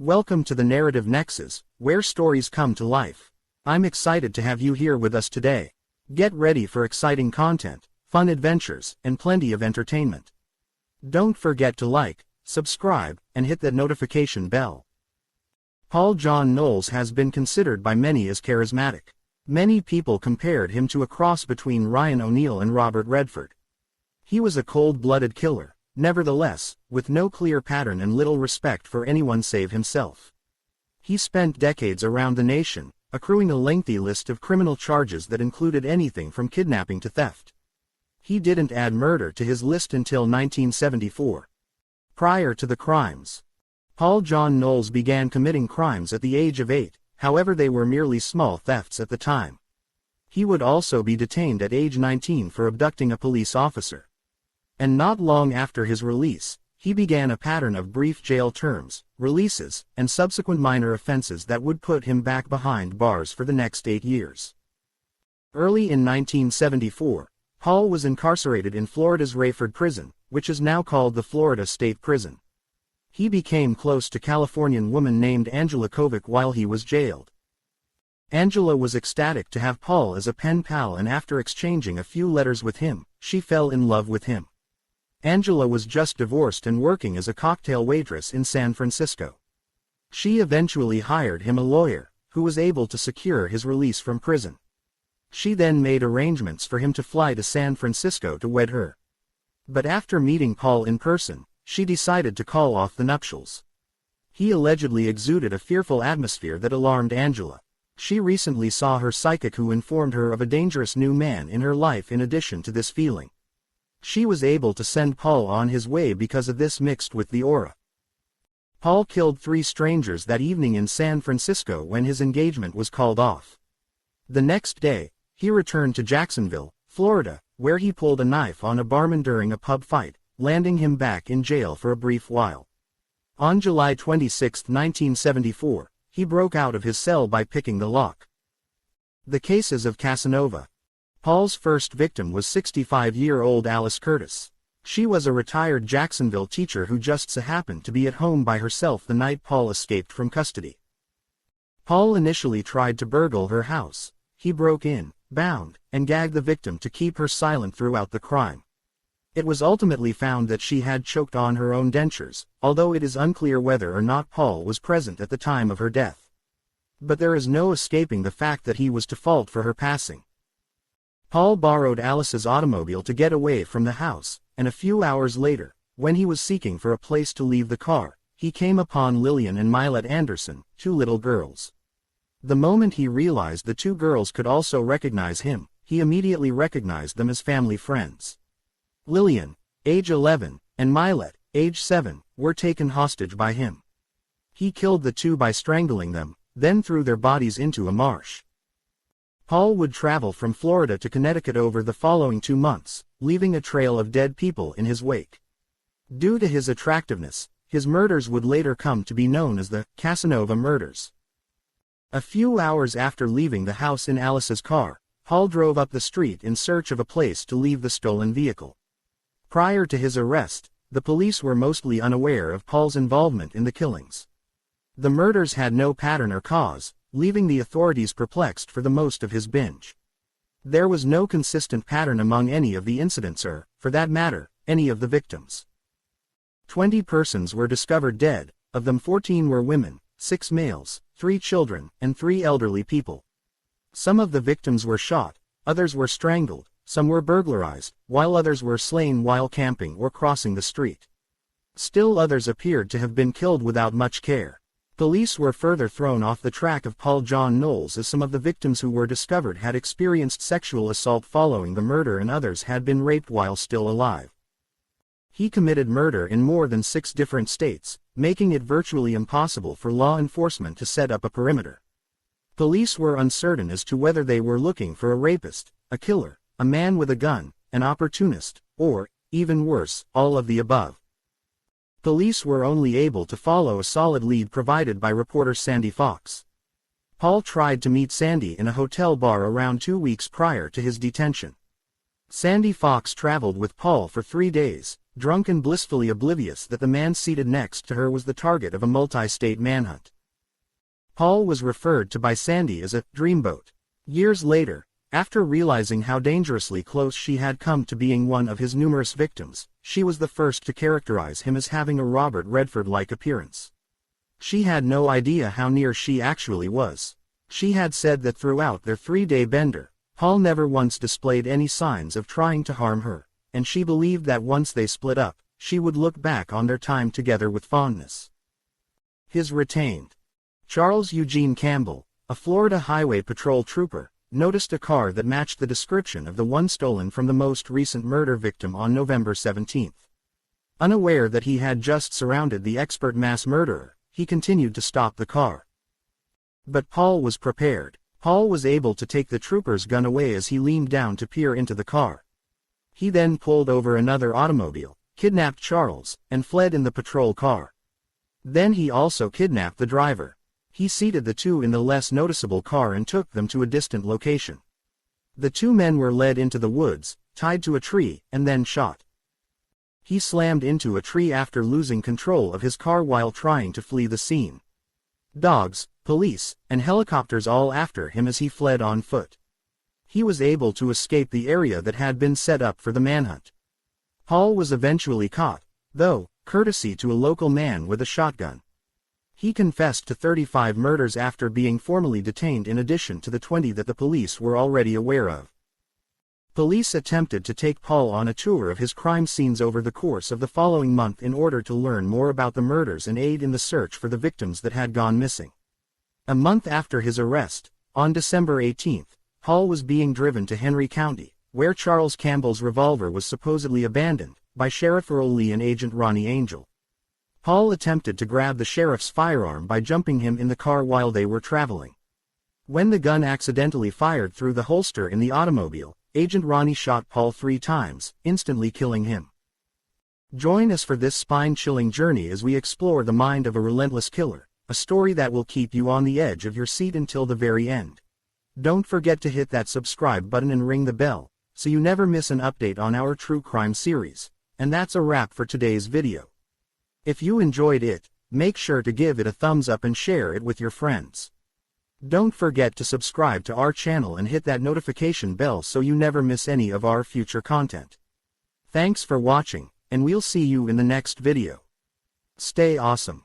Welcome to the Narrative Nexus, where stories come to life. I'm excited to have you here with us today. Get ready for exciting content, fun adventures, and plenty of entertainment. Don't forget to like, subscribe, and hit that notification bell. Paul John Knowles has been considered by many as charismatic. Many people compared him to a cross between Ryan O'Neal and Robert Redford. He was a cold-blooded killer, nevertheless, with no clear pattern and little respect for anyone save himself. He spent decades around the nation, accruing a lengthy list of criminal charges that included anything from kidnapping to theft. He didn't add murder to his list until 1974. Prior to the crimes, Paul John Knowles began committing crimes at the age of 8, however they were merely small thefts at the time. He would also be detained at age 19 for abducting a police officer. And not long after his release, he began a pattern of brief jail terms, releases, and subsequent minor offenses that would put him back behind bars for the next 8 years. Early in 1974, Paul was incarcerated in Florida's Rayford Prison, which is now called the Florida State Prison. He became close to Californian woman named Angela Kovic while he was jailed. Angela was ecstatic to have Paul as a pen pal, and after exchanging a few letters with him, she fell in love with him. Angela was just divorced and working as a cocktail waitress in San Francisco. She eventually hired him a lawyer, who was able to secure his release from prison. She then made arrangements for him to fly to San Francisco to wed her. But after meeting Paul in person, she decided to call off the nuptials. He allegedly exuded a fearful atmosphere that alarmed Angela. She recently saw her psychic, who informed her of a dangerous new man in her life. In addition to this feeling, she was able to send Paul on his way because of this, mixed with the aura. Paul killed 3 strangers that evening in San Francisco when his engagement was called off. The next day, he returned to Jacksonville, Florida, where he pulled a knife on a barman during a pub fight, landing him back in jail for a brief while. On July 26, 1974, he broke out of his cell by picking the lock. The cases of Casanova. Paul's first victim was 65-year-old Alice Curtis. She was a retired Jacksonville teacher who just so happened to be at home by herself the night Paul escaped from custody. Paul initially tried to burgle her house. He broke in, bound, and gagged the victim to keep her silent throughout the crime. It was ultimately found that she had choked on her own dentures, although it is unclear whether or not Paul was present at the time of her death. But there is no escaping the fact that he was to fault for her passing. Paul borrowed Alice's automobile to get away from the house, and a few hours later, when he was seeking for a place to leave the car, he came upon Lillian and Mylette Anderson, 2 little girls. The moment he realized the 2 girls could also recognize him, he immediately recognized them as family friends. Lillian, age 11, and Mylette, age 7, were taken hostage by him. He killed the 2 by strangling them, then threw their bodies into a marsh. Paul would travel from Florida to Connecticut over the following 2 months, leaving a trail of dead people in his wake. Due to his attractiveness, his murders would later come to be known as the Casanova murders. A few hours after leaving the house in Alice's car, Paul drove up the street in search of a place to leave the stolen vehicle. Prior to his arrest, the police were mostly unaware of Paul's involvement in the killings. The murders had no pattern or cause, leaving the authorities perplexed for the most of his binge. There was no consistent pattern among any of the incidents or, for that matter, any of the victims. 20 persons were discovered dead, of them 14 were women, 6 males, 3 children, and 3 elderly people. Some of the victims were shot, others were strangled, some were burglarized, while others were slain while camping or crossing the street. Still others appeared to have been killed without much care. Police were further thrown off the track of Paul John Knowles, as some of the victims who were discovered had experienced sexual assault following the murder and others had been raped while still alive. He committed murder in more than 6 different states, making it virtually impossible for law enforcement to set up a perimeter. Police were uncertain as to whether they were looking for a rapist, a killer, a man with a gun, an opportunist, or, even worse, all of the above. Police were only able to follow a solid lead provided by reporter Sandy Fox. Paul tried to meet Sandy in a hotel bar around 2 weeks prior to his detention. Sandy Fox traveled with Paul for 3 days, drunk and blissfully oblivious that the man seated next to her was the target of a multi-state manhunt. Paul was referred to by Sandy as a dreamboat. Years later, after realizing how dangerously close she had come to being one of his numerous victims, she was the first to characterize him as having a Robert Redford-like appearance. She had no idea how near she actually was. She had said that throughout their 3-day bender, Paul never once displayed any signs of trying to harm her, and she believed that once they split up, she would look back on their time together with fondness. His retained. Charles Eugene Campbell, a Florida Highway Patrol trooper, noticed a car that matched the description of the one stolen from the most recent murder victim on November 17. Unaware that he had just surrounded the expert mass murderer, he continued to stop the car. But Paul was prepared. Paul was able to take the trooper's gun away as he leaned down to peer into the car. He then pulled over another automobile, kidnapped Charles, and fled in the patrol car. Then he also kidnapped the driver. He seated the two in the less noticeable car and took them to a distant location. The two men were led into the woods, tied to a tree, and then shot. He slammed into a tree after losing control of his car while trying to flee the scene. Dogs, police, and helicopters all after him as he fled on foot. He was able to escape the area that had been set up for the manhunt. Paul was eventually caught, though, courtesy to a local man with a shotgun. He confessed to 35 murders after being formally detained in addition to the 20 that the police were already aware of. Police attempted to take Paul on a tour of his crime scenes over the course of the following month in order to learn more about the murders and aid in the search for the victims that had gone missing. A month after his arrest, on December 18, Paul was being driven to Henry County, where Charles Campbell's revolver was supposedly abandoned, by Sheriff Earl Lee and Agent Ronnie Angel. Paul attempted to grab the sheriff's firearm by jumping him in the car while they were traveling. When the gun accidentally fired through the holster in the automobile, Agent Ronnie shot Paul 3 times, instantly killing him. Join us for this spine-chilling journey as we explore the mind of a relentless killer, a story that will keep you on the edge of your seat until the very end. Don't forget to hit that subscribe button and ring the bell, so you never miss an update on our true crime series. And that's a wrap for today's video. If you enjoyed it, make sure to give it a thumbs up and share it with your friends. Don't forget to subscribe to our channel and hit that notification bell so you never miss any of our future content. Thanks for watching, and we'll see you in the next video. Stay awesome.